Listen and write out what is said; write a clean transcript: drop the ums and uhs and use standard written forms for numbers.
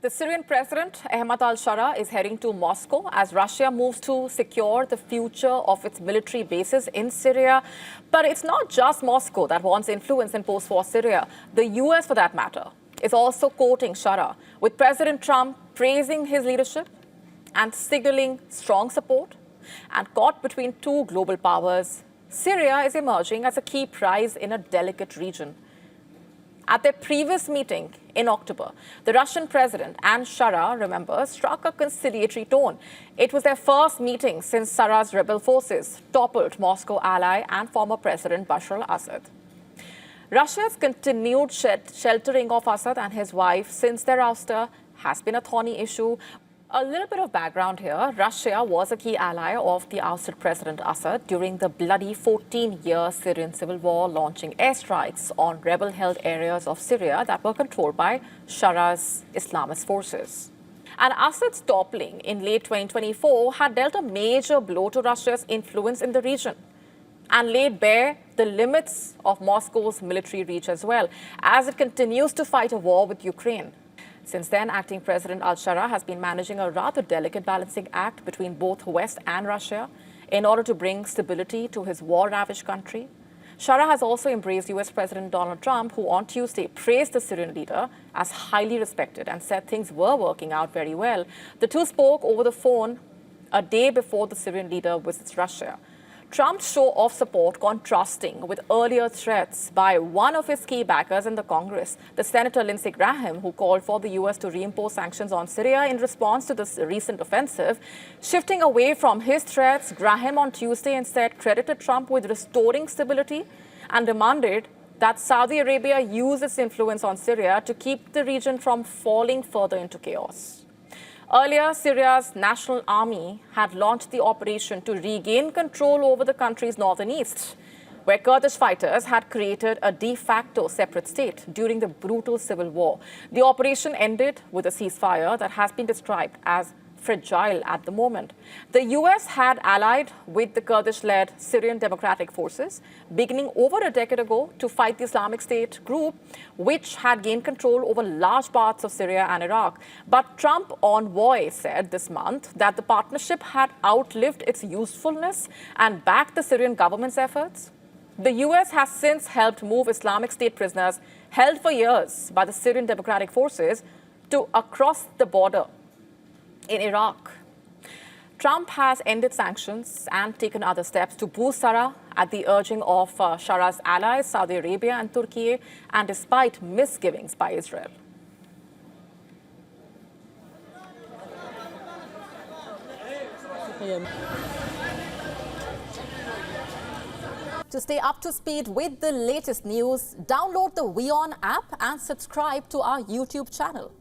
The Syrian President Ahmed al-Sharaa is heading to Moscow as Russia moves to secure the future of its military bases in Syria. But it's not just Moscow that wants influence in post-war Syria. The US, for that matter, is also courting Sharaa, with President Trump praising his leadership and signaling strong support. And caught between two global powers, Syria is emerging as a key prize in a delicate region. At their previous meeting in October, the Russian President and Sharaa, remember, struck a conciliatory tone. It was their first meeting since Syria's rebel forces toppled Moscow ally and former President Bashar al-Assad. Russia's continued sheltering of Assad and his wife since their ouster has been a thorny issue. A little bit of background here. Russia was a key ally of the ousted President Assad during the bloody 14-year Syrian civil war, launching airstrikes on rebel-held areas of Syria that were controlled by Shara's Islamist forces. And Assad's toppling in late 2024 had dealt a major blow to Russia's influence in the region and laid bare the limits of Moscow's military reach as well, as it continues to fight a war with Ukraine. Since then, acting President al-Sharaa has been managing a rather delicate balancing act between both West and Russia in order to bring stability to his war-ravaged country. Sharaa has also embraced US President Donald Trump, who on Tuesday praised the Syrian leader as highly respected and said things were working out very well. The two spoke over the phone a day before the Syrian leader visits Russia. Trump's show of support contrasting with earlier threats by one of his key backers in the Congress, the Senator Lindsey Graham, who called for the U.S. to reimpose sanctions on Syria in response to this recent offensive. Shifting away from his threats, Graham on Tuesday instead credited Trump with restoring stability and demanded that Saudi Arabia use its influence on Syria to keep the region from falling further into chaos. Earlier, Syria's national army had launched the operation to regain control over the country's northern east, where Kurdish fighters had created a de facto separate state during the brutal civil war. The operation ended with a ceasefire that has been described as fragile at the moment. The US had allied with the Kurdish-led Syrian Democratic Forces beginning over a decade ago to fight the Islamic State group, which had gained control over large parts of Syria and Iraq. But Trump envoy said this month that the partnership had outlived its usefulness and backed the Syrian government's efforts. The US has since helped move Islamic State prisoners held for years by the Syrian Democratic Forces to across the border in Iraq. Trump has ended sanctions and taken other steps to boost Syria at the urging of Shara's allies, Saudi Arabia and Turkey, and despite misgivings by Israel. To stay up to speed with the latest news, download the WION app and subscribe to our YouTube channel.